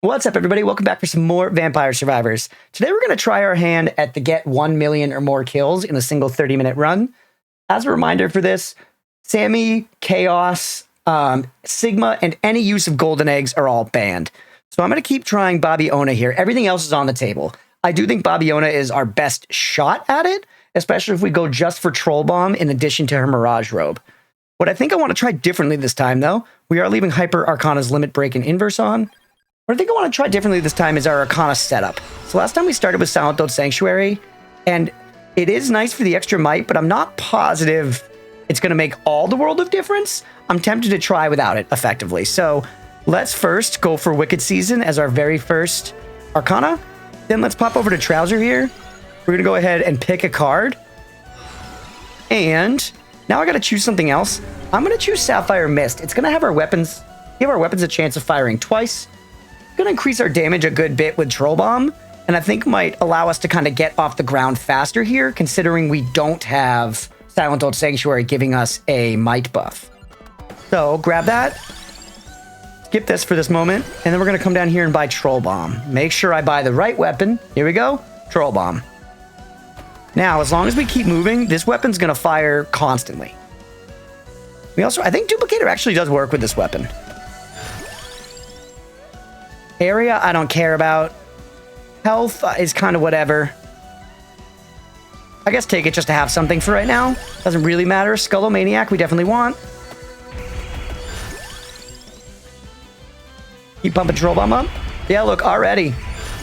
What's up, everybody? Welcome back for some more Vampire Survivors. Today we're going to try our hand at the get 1 million or more kills in a single 30-minute run. As a reminder for this, Sammy, Chaos, Sigma, and any use of golden eggs are all banned. So I'm going to keep trying Babiona here. Everything else is on the table. I do think Babiona is our best shot at it, especially if we go just for Troll Bomb in addition to her Mirage Robe. What I think I want to try differently this time, though, we are leaving Hyper Arcana's Limit Break and Inverse on. What I think I want to try differently this time is our Arcana setup. So last time we started with Silent Oath Sanctuary, and it is nice for the extra might, but I'm not positive it's going to make all the world of difference. I'm tempted to try without it, effectively. So let's first go for Wicked Season as our very first Arcana. Then let's pop over to Trouser here. We're going to go ahead and pick a card. And now I got to choose something else. I'm going to choose Sapphire Mist. It's going to have our weapons, give our weapons a chance of firing twice. Going to increase our damage a good bit with Troll Bomb, and I think might allow us to kind of get off the ground faster here, considering we don't have Silent Oath Sanctuary giving us a might buff. So grab that, skip this for this moment, and then we're going to come down here and buy Troll Bomb. Make sure I buy the right weapon. Here we go, Troll Bomb. Now, as long as we keep moving, this weapon's going to fire constantly. We also, I think Duplicator actually does work with this weapon. Area, I don't care about. Health is kind of whatever. I guess take it just to have something for right now. Doesn't really matter. Skullomaniac, we definitely want. Keep pumping Troll Bomb up. Yeah, look, already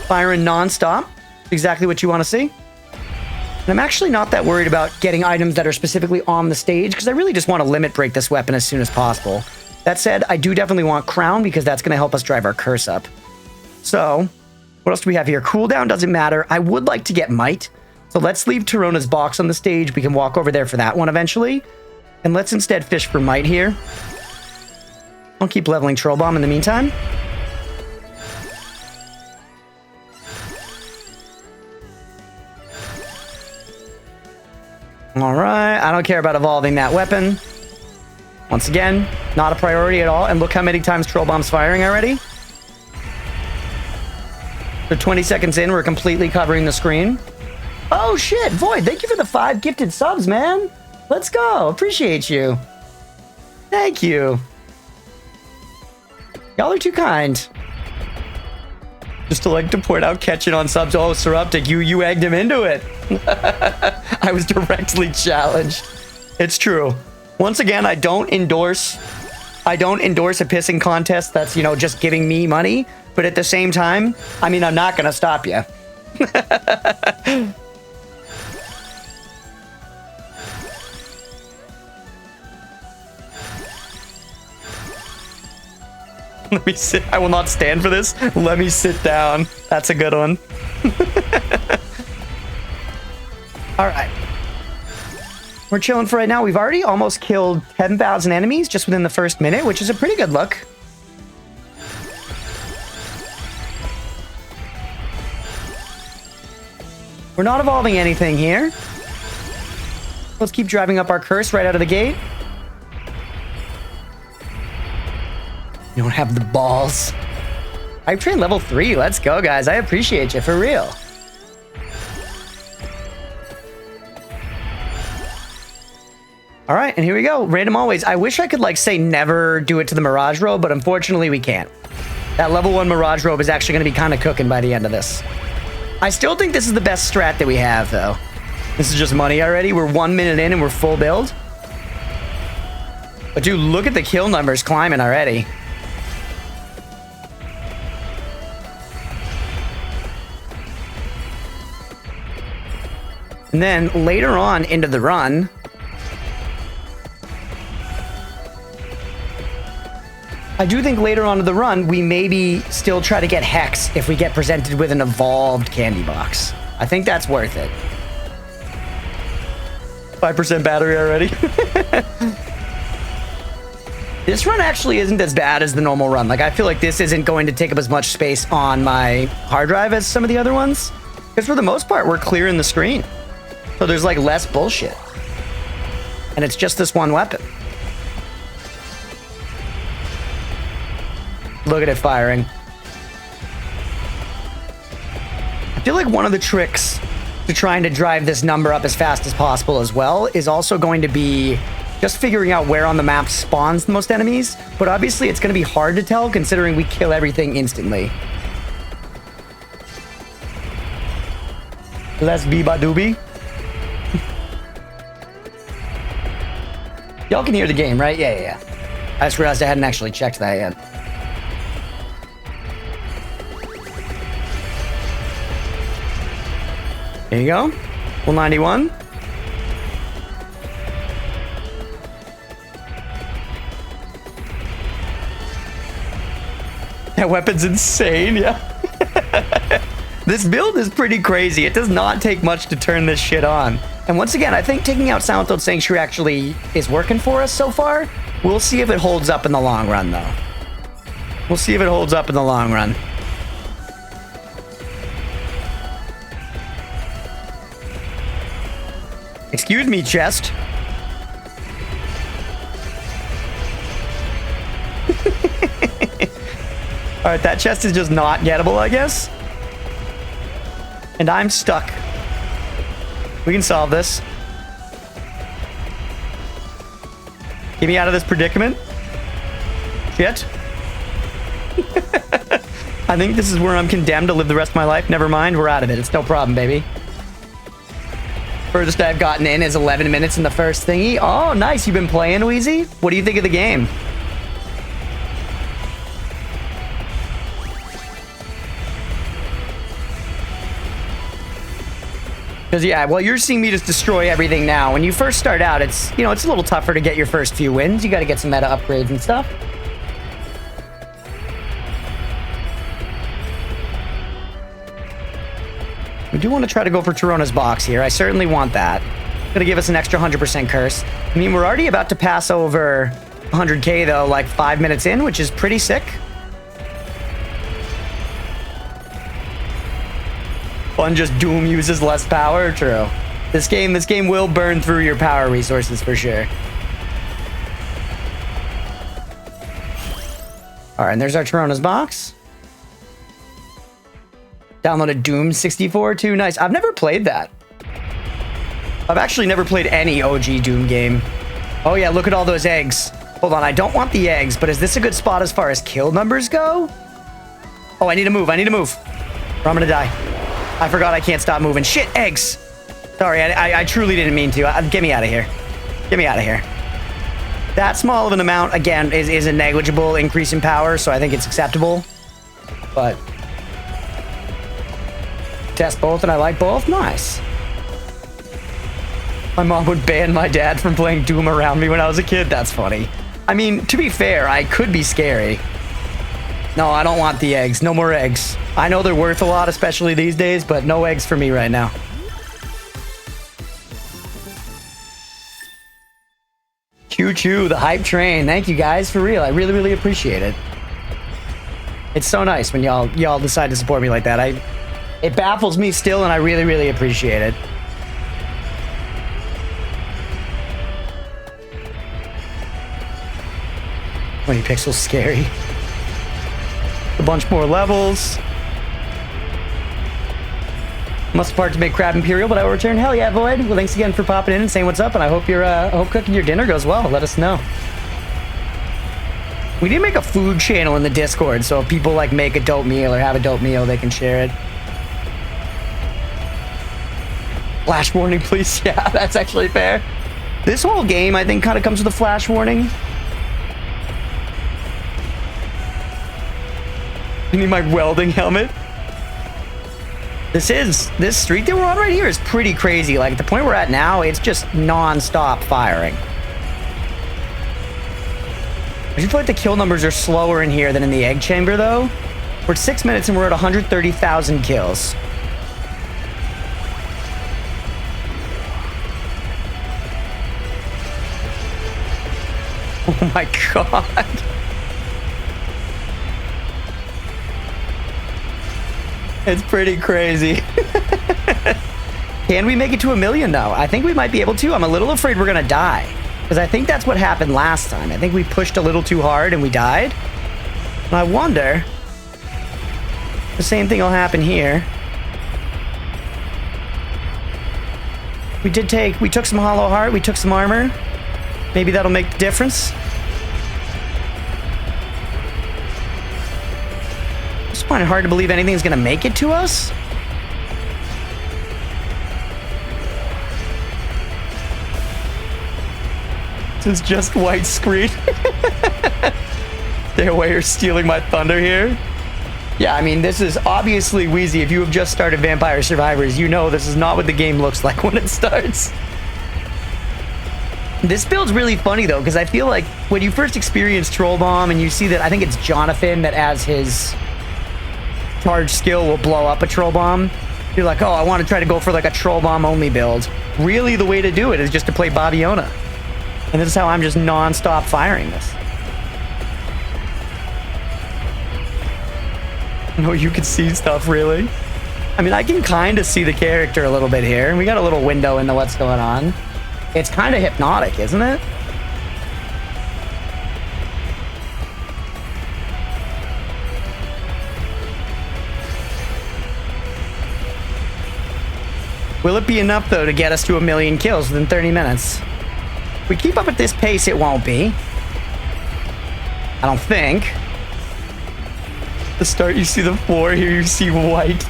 firing non-stop. Exactly what you want to see. And I'm actually not that worried about getting items that are specifically on the stage, because I really just want to limit break this weapon as soon as possible. That said, I do definitely want Crown, because that's going to help us drive our curse up. So, what else do we have here? Cooldown doesn't matter. I would like to get Might. So let's leave Tarona's box on the stage. We can walk over there for that one eventually. And let's instead fish for Might here. I'll keep leveling Troll Bomb in the meantime. Alright, I don't care about evolving that weapon. Once again, not a priority at all. And look how many times Troll Bomb's firing already. So 20 seconds in, we're completely covering the screen. Oh shit, Void, thank you for the 5 gifted subs, man. Let's go, appreciate you. Thank you. Y'all are too kind. Just to like to point out, catching on subs. Oh, Seruptic, you egged him into it. I was directly challenged. It's true. Once again, I don't endorse a pissing contest that's, you know, just giving me money. But at the same time, I mean, I'm not going to stop you. Let me sit. I will not stand for this. Let me sit down. That's a good one. All right. We're chilling for right now. We've already almost killed 10,000 enemies just within the first minute, which is a pretty good look. We're not evolving anything here. Let's keep driving up our curse right out of the gate. You don't have the balls. I've trained level 3. Let's go, guys. I appreciate you, for real. All right, and here we go. Random always. I wish I could, like, say never do it to the Mirage Robe, but unfortunately we can't. That level 1 Mirage Robe is actually going to be kind of cooking by the end of this. I still think this is the best strat that we have, though. This is just money already. We're 1 minute in and we're full build. But dude, look at the kill numbers climbing already. And then later on into the run, I do think later on in the run, we maybe still try to get Hex if we get presented with an evolved candy box. I think that's worth it. 5% battery already. This run actually isn't as bad as the normal run. Like, I feel like this isn't going to take up as much space on my hard drive as some of the other ones. Because for the most part, we're clearing the screen. So there's like less bullshit. And it's just this one weapon. Look at it firing. feel like one of the tricks to trying to drive this number up as fast as possible as well is also going to be just figuring out where on the map spawns the most enemies. But obviously it's going to be hard to tell considering we kill everything instantly. Let's be badoobie. Y'all can hear the game, right? Yeah. I just realized I hadn't actually checked that yet. There you go. 191. That weapon's insane, yeah. This build is pretty crazy. It does not take much to turn this shit on. And once again, I think taking out Silent Sanctuary actually is working for us so far. We'll see if it holds up in the long run, though. We'll see if it holds up in the long run. Excuse me, chest. All right, that chest is just not gettable, I guess. And I'm stuck. We can solve this. Get me out of this predicament. Shit. I think this is where I'm condemned to live the rest of my life. Never mind, we're out of it. It's no problem, baby. Furthest I've gotten in is 11 minutes in the first thingy. Oh, nice. You've been playing, Wheezy? What do you think of the game? Because, yeah, well, you're seeing me just destroy everything now. When you first start out, it's, you know, it's a little tougher to get your first few wins. You got to get some meta upgrades and stuff. We do want to try to go for Tirona's box here. I certainly want that. Going to give us an extra 100% curse. I mean, we're already about to pass over 100k, though, like 5 minutes in, which is pretty sick. Fun, just Doom uses less power. True. This game will burn through your power resources for sure. All right, and there's our Tirona's box. Downloaded Doom 64 too. Nice. I've never played that. I've actually never played any OG Doom game. Oh yeah, look at all those eggs. Hold on, I don't want the eggs, but is this a good spot as far as kill numbers go? Oh, I need to move. Or I'm gonna die. I forgot I can't stop moving. Shit, eggs. Sorry, I truly didn't mean to. Get me out of here. Get me out of here. That small of an amount, again, is a negligible increase in power, so I think it's acceptable. But test both, and I like both. Nice. My mom would ban my dad from playing Doom around me when I was a kid. That's funny. I mean, to be fair, I could be scary. No, I don't want the eggs. No more eggs. I know they're worth a lot, especially these days, but no eggs for me right now. Choo-choo, the hype train. Thank you guys, for real. I really, really appreciate it. It's so nice when y'all decide to support me like that. It baffles me still, and I really, really appreciate it. 20 pixels, scary. A bunch more levels. Must depart to make Crab Imperial, but I will return. Hell yeah, Void. Well, thanks again for popping in and saying what's up, and I hope hope cooking your dinner goes well. Let us know. We need to make a food channel in the Discord, so if people like make a dope meal or have a dope meal, they can share it. Flash warning, please. Yeah, that's actually fair. This whole game, I think, kind of comes with a flash warning. You need my welding helmet. This streak that we're on right here is pretty crazy. Like, at the point we're at now, it's just non-stop firing. I just feel like the kill numbers are slower in here than in the egg chamber, though. We're at 6 minutes and we're at 130,000 kills. Oh my god. It's pretty crazy. Can we make it to 1 million, though? I think we might be able to. I'm a little afraid we're gonna die, because I think that's what happened last time. I think we pushed a little too hard and we died. And I wonder if the same thing will happen here. We took some hollow heart, we took some armor. Maybe that'll make the difference. I just find it hard to believe anything's gonna make it to us. This is just white screen. Stay away, you're stealing my thunder here. Yeah, I mean, this is obviously Wheezy. If you have just started Vampire Survivors, you know this is not what the game looks like when it starts. This build's really funny, though, because I feel like when you first experience Troll Bomb and you see that, I think it's Jonathan that as his charge skill will blow up a Troll Bomb, you're like, oh, I want to try to go for like a Troll Bomb only build. Really, the way to do it is just to play Babiona. And this is how I'm just non-stop firing this. No, you can see stuff, really? I mean, I can kind of see the character a little bit here. We got a little window into what's going on. It's kind of hypnotic, isn't it? Will it be enough, though, to get us to 1 million kills within 30 minutes? If we keep up at this pace, it won't be. I don't think. At the start, you see the floor. Here, you see white.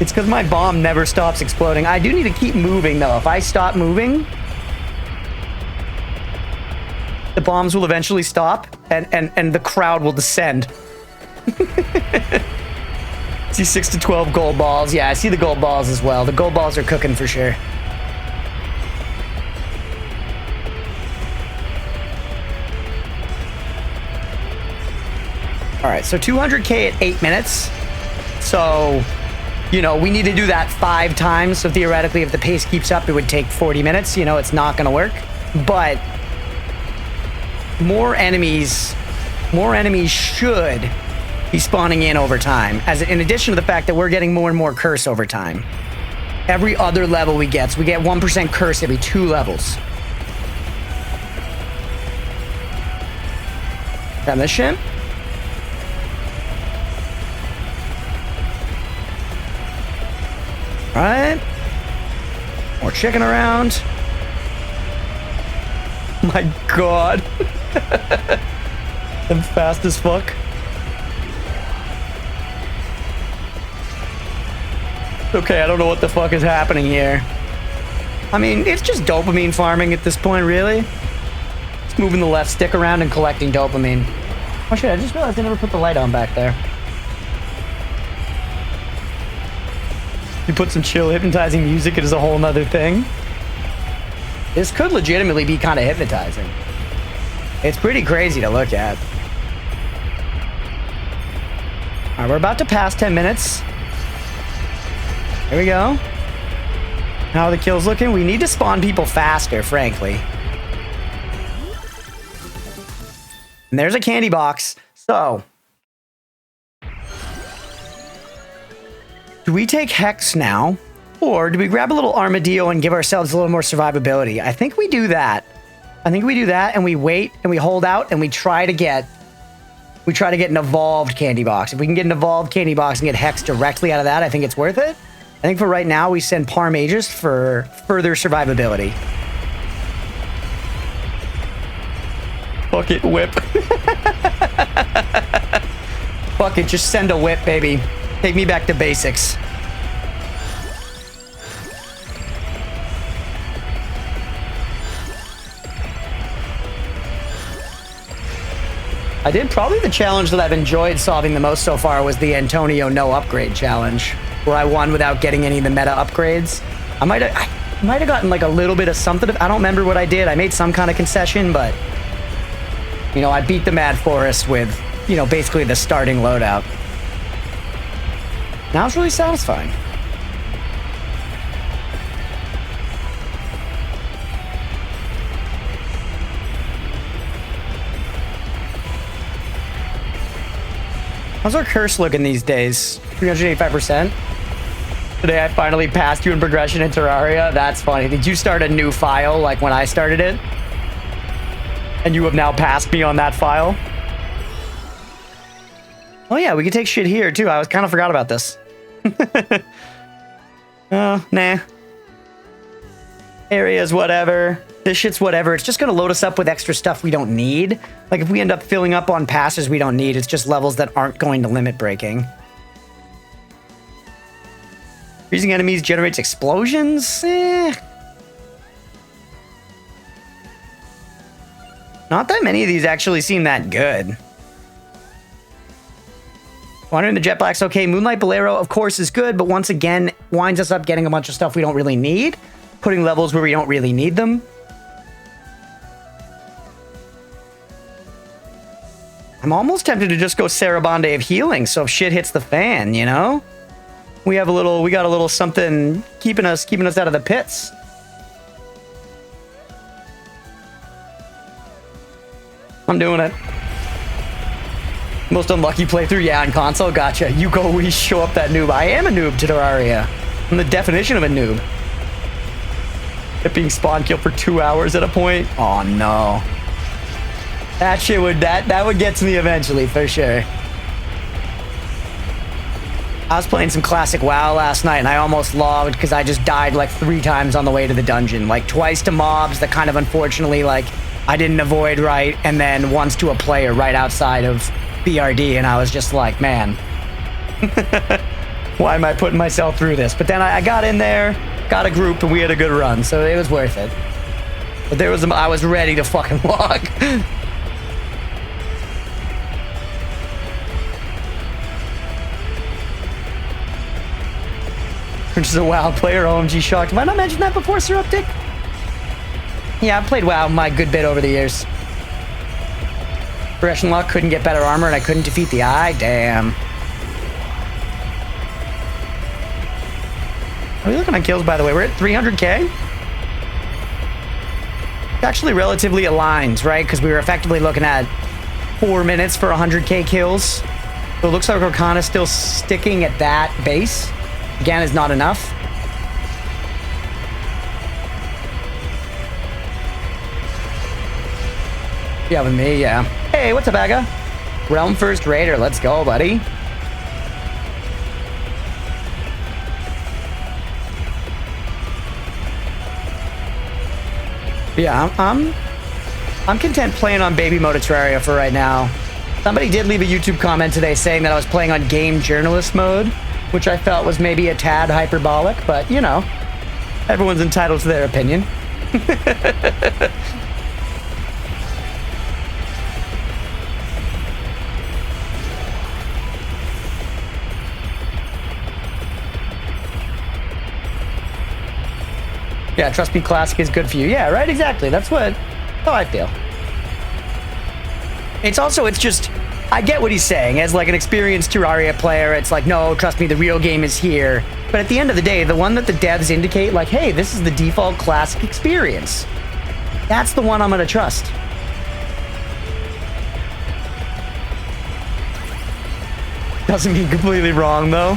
It's because my bomb never stops exploding. I do need to keep moving, though. If I stop moving, the bombs will eventually stop, and the crowd will descend. See 6 to 12 gold balls. Yeah, I see the gold balls as well. The gold balls are cooking for sure. All right, so 200K at 8 minutes. So, you know, we need to do that 5 times. So theoretically, if the pace keeps up, it would take 40 minutes. You know, it's not going to work. But more enemies should be spawning in over time. As in addition to the fact that we're getting more and more curse over time. Every other level we get 1% curse every 2 levels. Grab this shit. Right. More chicken around. My God. I'm fast as fuck. Okay, I don't know what the fuck is happening here. I mean, it's just dopamine farming at this point, really. Just moving the left stick around and collecting dopamine. Oh shit, I just realized I never put the light on back there. You put some chill hypnotizing music, it is a whole nother thing. This could legitimately be kind of hypnotizing. It's pretty crazy to look at. All right, we're about to pass 10 minutes. Here we go. How are the kills looking? We need to spawn people faster, frankly. And there's a candy box. So, do we take Hex now? Or do we grab a little Armadillo and give ourselves a little more survivability? I think we do that. I think we do that and we wait and we hold out and we try to get an evolved candy box. If we can get an evolved candy box and get Hex directly out of that, I think it's worth it. I think for right now, we send Par Mages for further survivability. Fuck it, whip. Fuck it, just send a whip, baby. Take me back to basics. I did probably the challenge that I've enjoyed solving the most so far was the Antonio no upgrade challenge, where I won without getting any of the meta upgrades. I might have gotten like a little bit of something. I don't remember what I did. I made some kind of concession, but you know, I beat the Mad Forest with, you know, basically the starting loadout. Now it's really satisfying. How's our curse looking these days? 385%? Today I finally passed you in progression in Terraria. That's funny. Did you start a new file like when I started it? And you have now passed me on that file? Oh yeah, we can take shit here too. I was kind of forgot about this. Oh, nah. Areas, whatever. This shit's whatever. It's just going to load us up with extra stuff we don't need. Like, if we end up filling up on passes we don't need, it's just levels that aren't going to limit breaking. Freezing enemies generates explosions? Not that many of these actually seem that good. Wandering the Jetblack's okay. Moonlight Bolero, of course, is good, but once again, winds us up getting a bunch of stuff we don't really need, putting levels where we don't really need them. I'm almost tempted to just go Sarabande of Healing, so if shit hits the fan, you know? We got a little something keeping us out of the pits. I'm doing it. Most unlucky playthrough, yeah, on console. Gotcha. You go, we show up that noob. I am a noob to Terraria. I'm the definition of a noob. It being spawn kill for 2 hours at a point. Oh no. That shit would that would get to me eventually for sure. I was playing some classic WoW last night and I almost logged because I just died like 3 times on the way to the dungeon. Like twice to mobs that kind of unfortunately like I didn't avoid right, and then once to a player right outside of BRD, and I was just like, man, why am I putting myself through this? But then I got in there, got a group, and we had a good run, so it was worth it. But I was ready to fucking log. Which is a WoW player, OMG shocked. Have I not mentioned that before, Sir Uptick? Yeah, I've played WoW my good bit over the years. Progression lock, couldn't get better armor, and I couldn't defeat the eye. Damn. Are we looking at kills, by the way? We're at 300k? It's actually relatively aligned, right? Because we were effectively looking at 4 minutes for 100k kills. So it looks like we're kind of still sticking at that base. Again, is not enough. Yeah, with me, yeah. Hey, what's up, Aga? Realm First Raider, let's go, buddy. Yeah, I'm content playing on baby mode of Terraria for right now. Somebody did leave a YouTube comment today saying that I was playing on game journalist mode, which I felt was maybe a tad hyperbolic, but you know, everyone's entitled to their opinion. Yeah, trust me, Classic is good for you. Yeah, right, exactly. That's how I feel. It's just, I get what he's saying. As like an experienced Terraria player, it's like, no, trust me, the real game is here. But at the end of the day, the one that the devs indicate, like, hey, this is the default Classic experience. That's the one I'm gonna trust. Doesn't mean completely wrong, though.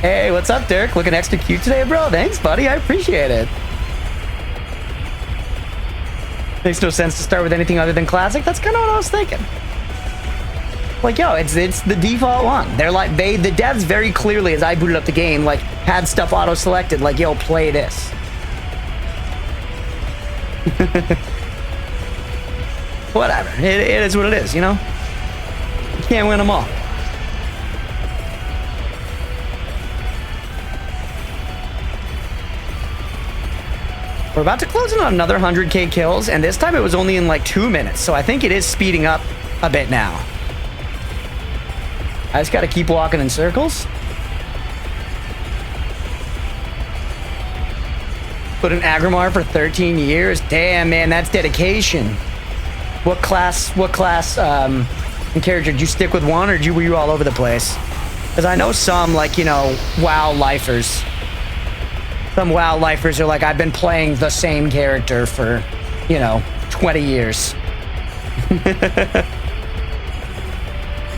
Hey, what's up, Dirk? Looking extra cute today, bro. Thanks, buddy. I appreciate it. Makes no sense to start with anything other than Classic. That's kind of what I was thinking. Like, yo, it's the default one. They're like, the devs very clearly, as I booted up the game, like, had stuff auto-selected. Like, yo, play this. Whatever. It is what it is, you know? You can't win them all. We're about to close in on another 100k kills, and this time it was only in like 2 minutes, so I think it is speeding up a bit now. I just gotta keep walking in circles. Put an Agrimar for 13 years? Damn, man, that's dedication. What class and character, did you stick with one, or were you all over the place? Because I know some, like, you know, WoW lifers. Some WoW lifers are like, I've been playing the same character for, you know, 20 years.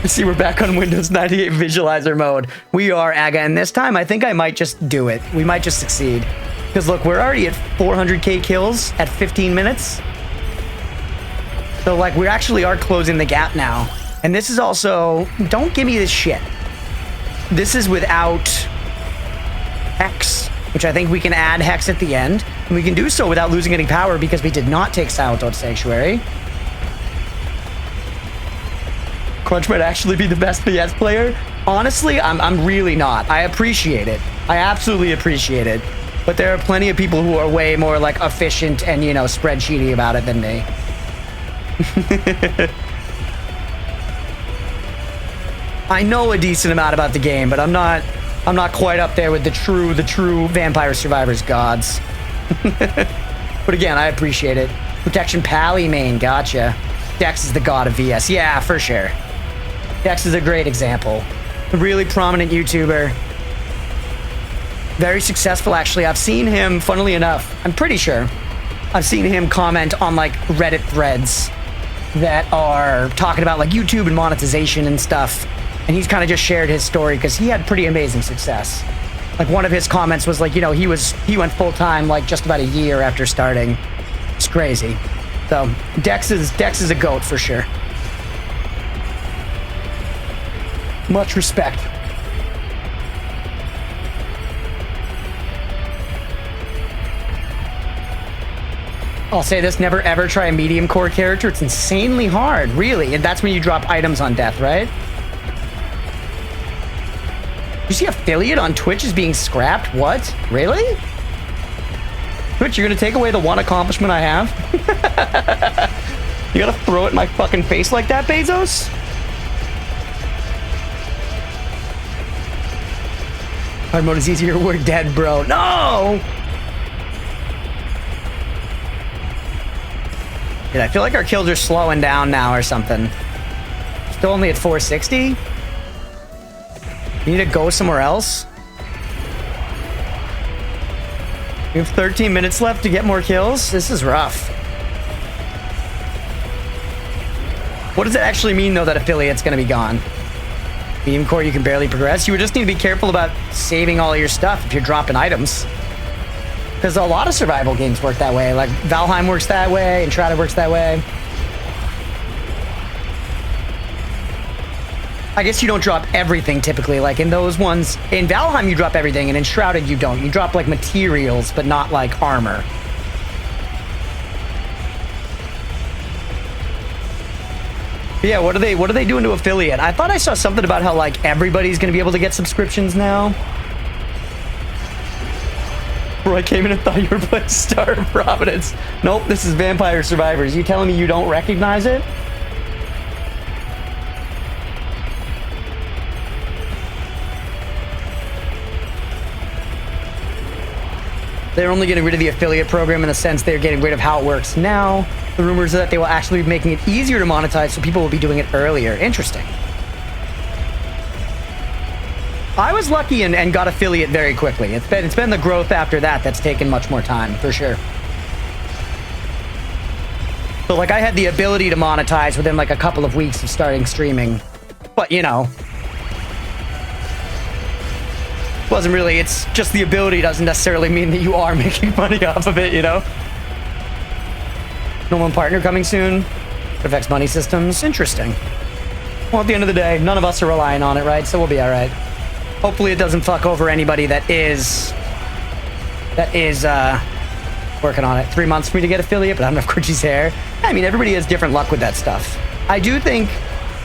See, we're back on Windows 98 visualizer mode. We are, Aga, and this time I think I might just do it. We might just succeed. Because look, we're already at 400k kills at 15 minutes. So like, we actually are closing the gap now. And this is also, don't give me this shit. This is without Hex, which I think we can add Hex at the end. And we can do so without losing any power because we did not take Silent Sanctuary. Crunch might actually be the best PS player. Honestly, I'm really not. I appreciate it. I absolutely appreciate it. But there are plenty of people who are way more like efficient and, you know, spreadsheety about it than me. I know a decent amount about the game, but I'm not quite up there with the true Vampire Survivors gods. But again, I appreciate it. Protection Pally main, gotcha. Dex is the god of VS. Yeah, for sure. Dex is a great example. A really prominent YouTuber. Very successful, actually. I've seen him, funnily enough, I'm pretty sure, I've seen him comment on like Reddit threads that are talking about like YouTube and monetization and stuff. And he's kind of just shared his story because he had pretty amazing success. Like one of his comments was like, you know, he went full time like just about a year after starting. It's crazy. So Dex is a goat for sure. Much respect. I'll say this, never ever try a medium core character. It's insanely hard, really. And that's when you drop items on death, right? You see affiliate on Twitch is being scrapped? What? Really? Twitch, you're gonna take away the one accomplishment I have? You gotta throw it in my fucking face like that, Bezos? Hard mode is easier, we're dead, bro. No! Dude, I feel like our kills are slowing down now or something. Still only at 460? You need to go somewhere else? We have 13 minutes left to get more kills? This is rough. What does it actually mean, though, that affiliate's going to be gone? Medium core, you can barely progress. You would just need to be careful about saving all your stuff if you're dropping items. Because a lot of survival games work that way. Like, Valheim works that way, and Enshrouded works that way. I guess you don't drop everything typically. Like in those ones, in Valheim you drop everything, and in Shrouded you don't. You drop like materials, but not like armor. But yeah, what are they doing to affiliate? I thought I saw something about how like everybody's gonna be able to get subscriptions now. Bro, I came in and thought you were playing Star of Providence. Nope, this is Vampire Survivors. You telling me you don't recognize it? They're only getting rid of the affiliate program in the sense they're getting rid of how it works now. The rumors are that they will actually be making it easier to monetize, so people will be doing it earlier. Interesting. I was lucky and got affiliate very quickly. It's been the growth after that that's taken much more time, for sure. So like I had the ability to monetize within like a couple of weeks of starting streaming. But you know, wasn't really, it's just the ability doesn't necessarily mean that you are making money off of it, you know? No one partner coming soon. It affects money systems. Interesting. Well, at the end of the day, none of us are relying on it, right? So we'll be all right. Hopefully it doesn't fuck over anybody that is working on it. 3 months for me to get affiliate, but I don't have Critchy's hair. I mean, everybody has different luck with that stuff. I do think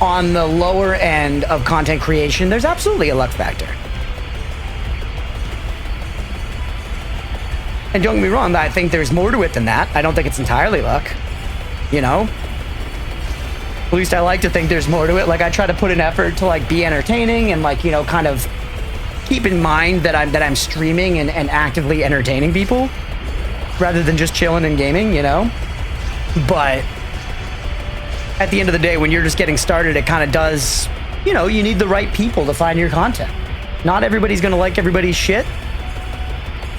on the lower end of content creation, there's absolutely a luck factor. And don't get me wrong, I think there's more to it than that. I don't think it's entirely luck, you know? At least I like to think there's more to it. Like I try to put an effort to like be entertaining and like, you know, kind of keep in mind that I'm streaming and actively entertaining people rather than just chilling and gaming, you know? But at the end of the day, when you're just getting started, it kind of does, you know, you need the right people to find your content. Not everybody's going to like everybody's shit.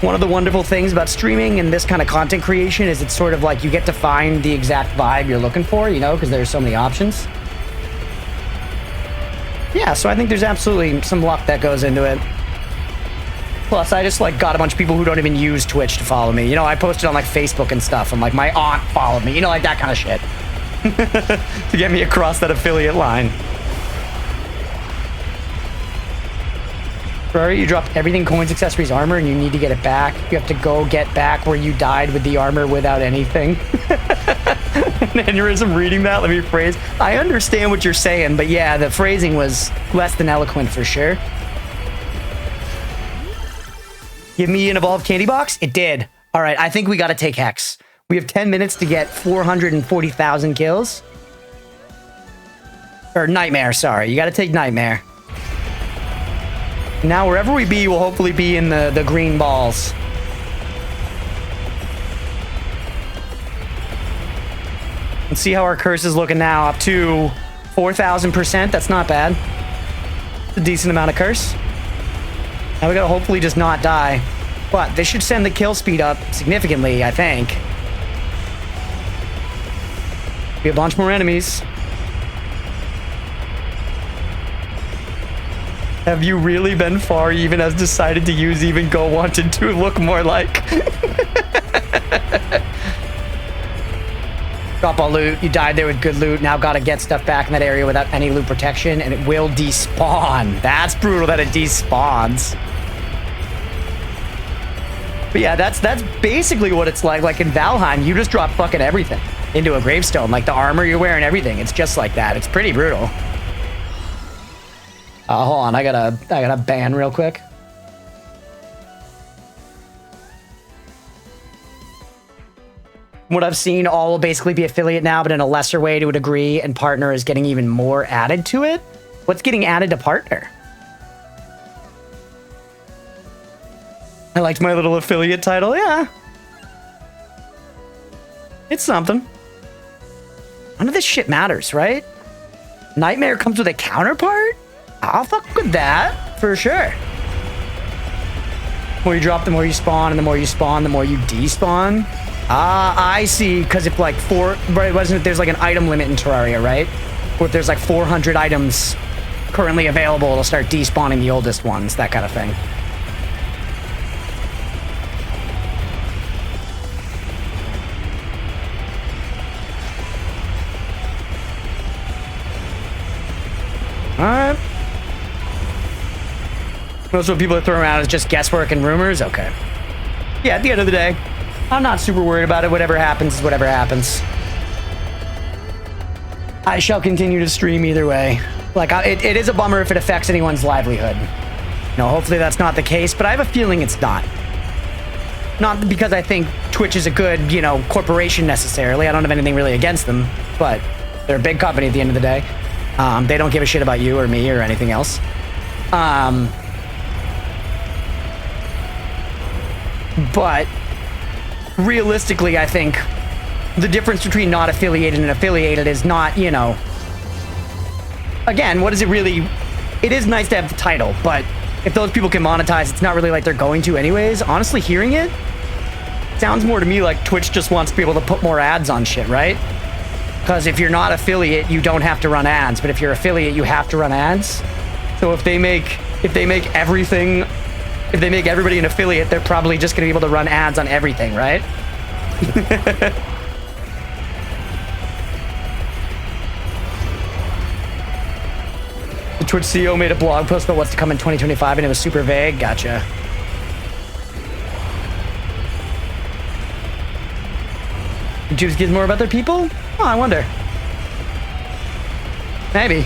One of the wonderful things about streaming and this kind of content creation is it's sort of like you get to find the exact vibe you're looking for, you know, because there's so many options. Yeah, so I think there's absolutely some luck that goes into it. Plus, I just like got a bunch of people who don't even use Twitch to follow me. You know, I posted on like Facebook and stuff, and like my aunt followed me, you know, like that kind of shit. To get me across that affiliate line. Ferrari, you dropped everything, coins, accessories, armor, and you need to get it back. You have to go get back where you died with the armor without anything. An aneurysm reading that, let me phrase. I understand what you're saying, but yeah, the phrasing was less than eloquent for sure. Give me an evolved candy box? It did. All right, I think we got to take Hex. We have 10 minutes to get 440,000 kills. Or Nightmare, sorry. You got to take Nightmare. Now, wherever we be, we'll hopefully be in the green balls. Let's see how our curse is looking now. Up to 4,000%. That's not bad. A decent amount of curse. Now we gotta hopefully just not die. But this should send the kill speed up significantly, I think. Be a bunch more enemies. Have you really been far? Even has decided to use even go wanted to look more like. Drop all loot. You died there with good loot. Now gotta get stuff back in that area without any loot protection, and it will despawn. That's brutal that it despawns. But yeah, that's basically what it's like. Like in Valheim, you just drop fucking everything into a gravestone. Like the armor you're wearing, everything. It's just like that. It's pretty brutal. Hold on, I gotta ban real quick. What I've seen, all will basically be affiliate now, but in a lesser way to a degree, and partner is getting even more added to it. What's getting added to partner? I liked my little affiliate title, yeah. It's something. None of this shit matters, right? Nightmare comes with a counterpart? I'll fuck with that, for sure. The more you drop, the more you spawn, and the more you spawn, the more you despawn. Ah, I see, because if like there's like an item limit in Terraria, right? Or if there's like 400 items currently available, it'll start despawning the oldest ones, that kind of thing. Alright. Most of what people are throwing around is just guesswork and rumors? Okay. Yeah, at the end of the day, I'm not super worried about it. Whatever happens is whatever happens. I shall continue to stream either way. Like, it is a bummer if it affects anyone's livelihood. You know, hopefully that's not the case, but I have a feeling it's not. Not because I think Twitch is a good, you know, corporation necessarily. I don't have anything really against them, but they're a big company at the end of the day. They don't give a shit about you or me or anything else. But realistically, I think the difference between not affiliated and affiliated is not, you know... Again, what is it really... It is nice to have the title, but if those people can monetize, it's not really like they're going to anyways. Honestly, hearing it sounds more to me like Twitch just wants to be able to put more ads on shit, right? Because if you're not affiliate, you don't have to run ads. But if you're affiliate, you have to run ads. So if they make everything... If they make everybody an affiliate, they're probably just going to be able to run ads on everything, right? The Twitch CEO made a blog post about what's to come in 2025, and it was super vague. Gotcha. YouTube's gives more about their people? Oh, I wonder. Maybe.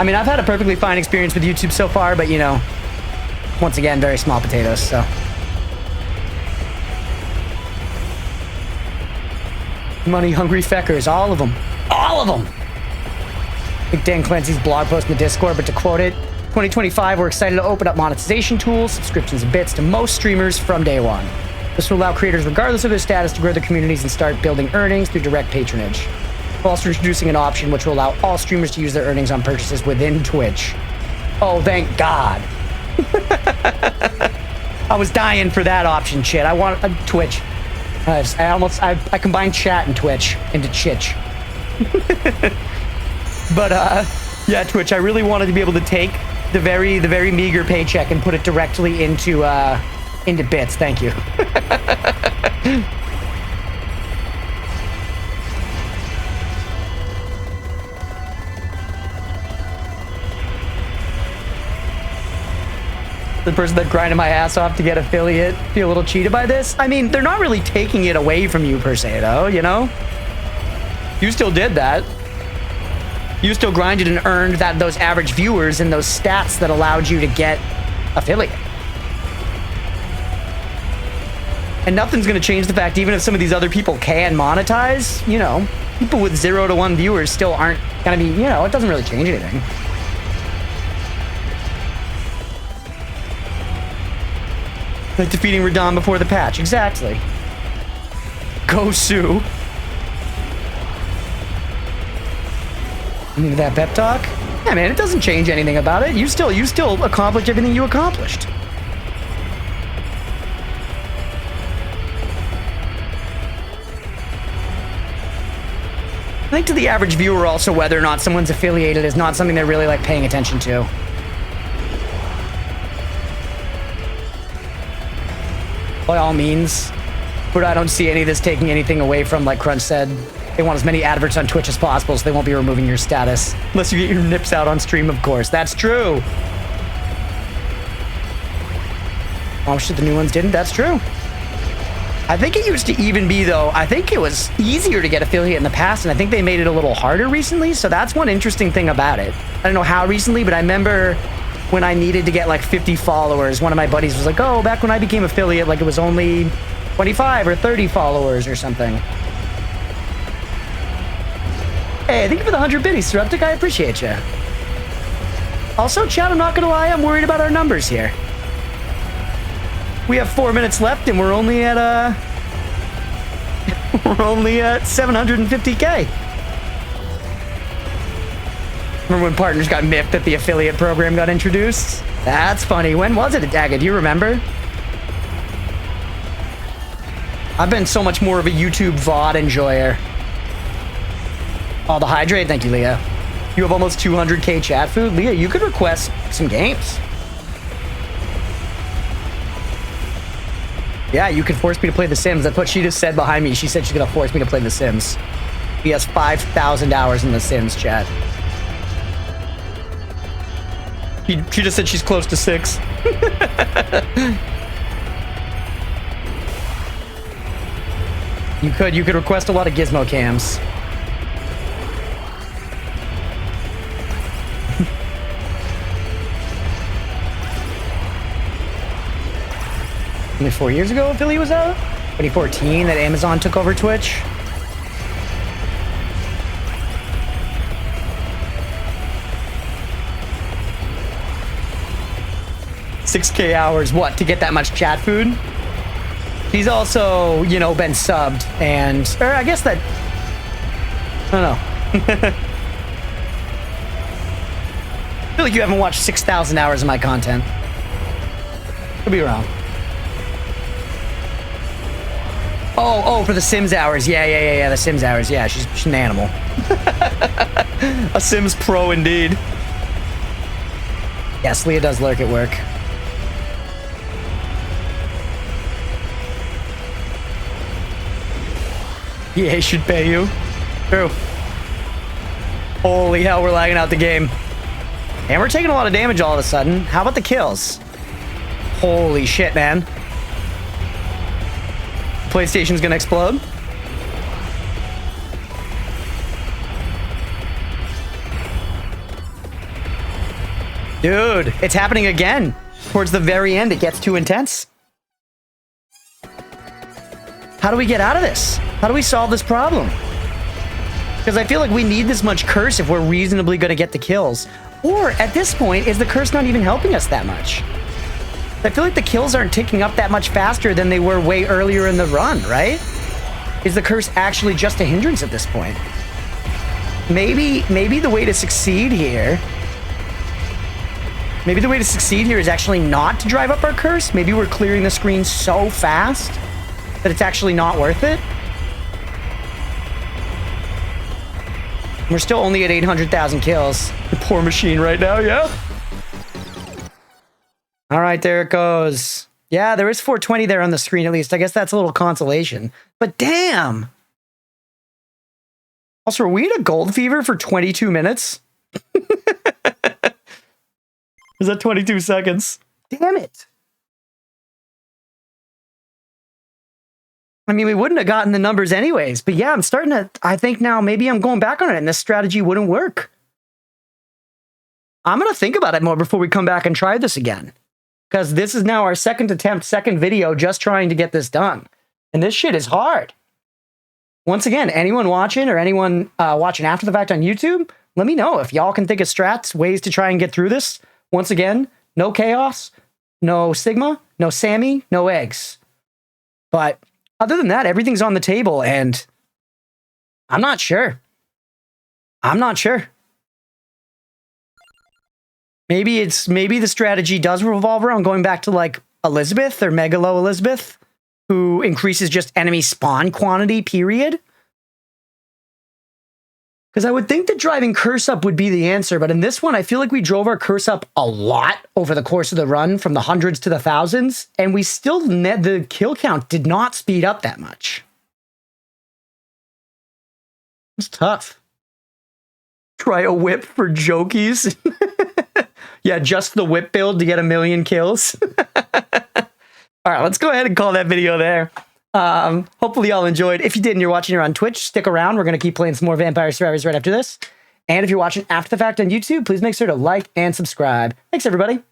I mean, I've had a perfectly fine experience with YouTube so far, but, you know... Once again, very small potatoes, so. Money-hungry feckers, all of them. All of them! I think Dan Clancy's blog post in the Discord, but to quote it, 2025, we're excited to open up monetization tools, subscriptions, and bits to most streamers from day one. This will allow creators, regardless of their status, to grow their communities and start building earnings through direct patronage. We're also introducing an option which will allow all streamers to use their earnings on purchases within Twitch. Oh, thank God. I was dying for that option, shit. I want Twitch. I combined chat and Twitch into Chitch. But yeah, Twitch. I really wanted to be able to take the very meager paycheck and put it directly into bits. Thank you. the person that grinded my ass off to get affiliate feel a little cheated by this. I mean, they're not really taking it away from you per se, though, you know? You still did that. You still grinded and earned those average viewers and those stats that allowed you to get affiliate. And nothing's going to change the fact, even if some of these other people can monetize, you know, people with 0 to 1 viewers still aren't going to be, you know, it doesn't really change anything. Like defeating Radon before the patch. Exactly. Go Sue. Into that pep talk? Yeah, man, it doesn't change anything about it. You still accomplished everything you accomplished. I think to the average viewer also, whether or not someone's affiliated is not something they're really like paying attention to. By all means, but I don't see any of this taking anything away from, like Crunch said, they want as many adverts on Twitch as possible, so they won't be removing your status. Unless you get your nips out on stream, of course. That's true. Oh shit, the new ones didn't? That's true. I think it used to even be, though, I think it was easier to get affiliate in the past, and I think they made it a little harder recently, so that's one interesting thing about it. I don't know how recently, but I remember when I needed to get like 50 followers, one of my buddies was like, oh, back when I became affiliate, like it was only 25 or 30 followers or something. Hey, thank you for the 100 biddies, Suruptic. I appreciate you. Also, chat, I'm not gonna lie, I'm worried about our numbers here. We have 4 minutes left, and we're only at 750K. Remember when partners got miffed that the affiliate program got introduced? That's funny. When was it, Daga? Do you remember? I've been so much more of a YouTube VOD enjoyer. Oh, the hydrate. Thank you, Leah. You have almost 200K chat food. Leah, you could request some games. Yeah, you could force me to play The Sims. That's what she just said behind me. She said she's gonna force me to play The Sims. He has 5,000 hours in The Sims, chat. She just said she's close to 6. You could request a lot of gizmo cams. Only 4 years ago affiliate was out? 2014 that Amazon took over Twitch. $6K hours, what, to get that much chat food? He's also, you know, been subbed, and, or I guess that, I don't know. I feel like you haven't watched 6,000 hours of my content. Could be wrong. Oh, for the Sims hours. Yeah, the Sims hours. Yeah, she's an animal. A Sims pro indeed. Yes, Leah does lurk at work. EA should pay you. True. Holy hell, we're lagging out the game. And we're taking a lot of damage all of a sudden. How about the kills? Holy shit, man. PlayStation's gonna explode. Dude, it's happening again. Towards the very end, it gets too intense. How do we get out of this? How do we solve this problem? Because I feel like we need this much curse if we're reasonably gonna get the kills. Or, at this point, is the curse not even helping us that much? I feel like the kills aren't ticking up that much faster than they were way earlier in the run, right? Is the curse actually just a hindrance at this point? Maybe the way to succeed here... Maybe the way to succeed here is actually not to drive up our curse. Maybe we're clearing the screen so fast that it's actually not worth it. We're still only at 800,000 kills. The poor machine right now, yeah? All right, there it goes. Yeah, there is 420 there on the screen at least. I guess that's a little consolation. But damn! Also, are we at a gold fever for 22 minutes? Is that 22 seconds? Damn it. I mean, we wouldn't have gotten the numbers anyways, but yeah, I'm starting to, I think now maybe I'm going back on it and this strategy wouldn't work. I'm going to think about it more before we come back and try this again. Because this is now our second attempt, second video, just trying to get this done. And this shit is hard. Once again, anyone watching or anyone watching after the fact on YouTube, let me know if y'all can think of strats, ways to try and get through this. Once again, no chaos, no Sigma, no Sammy, no eggs. But other than that, everything's on the table, and I'm not sure. I'm not sure. Maybe the strategy does revolve around going back to like Elizabeth or Megalo Elizabeth, who increases just enemy spawn quantity, period. Because I would think that driving curse up would be the answer, but in this one, I feel like we drove our curse up a lot over the course of the run, from the hundreds to the thousands, and we still, the kill count did not speed up that much. It's tough. Try a whip for jokies. Yeah, just the whip build to get 1 million kills. All right, let's go ahead and call that video there. Hopefully y'all enjoyed. If you did and you're watching here on Twitch, stick around. We're going to keep playing some more Vampire Survivors right after this. And if you're watching after the fact on YouTube, please make sure to like and subscribe. Thanks, everybody.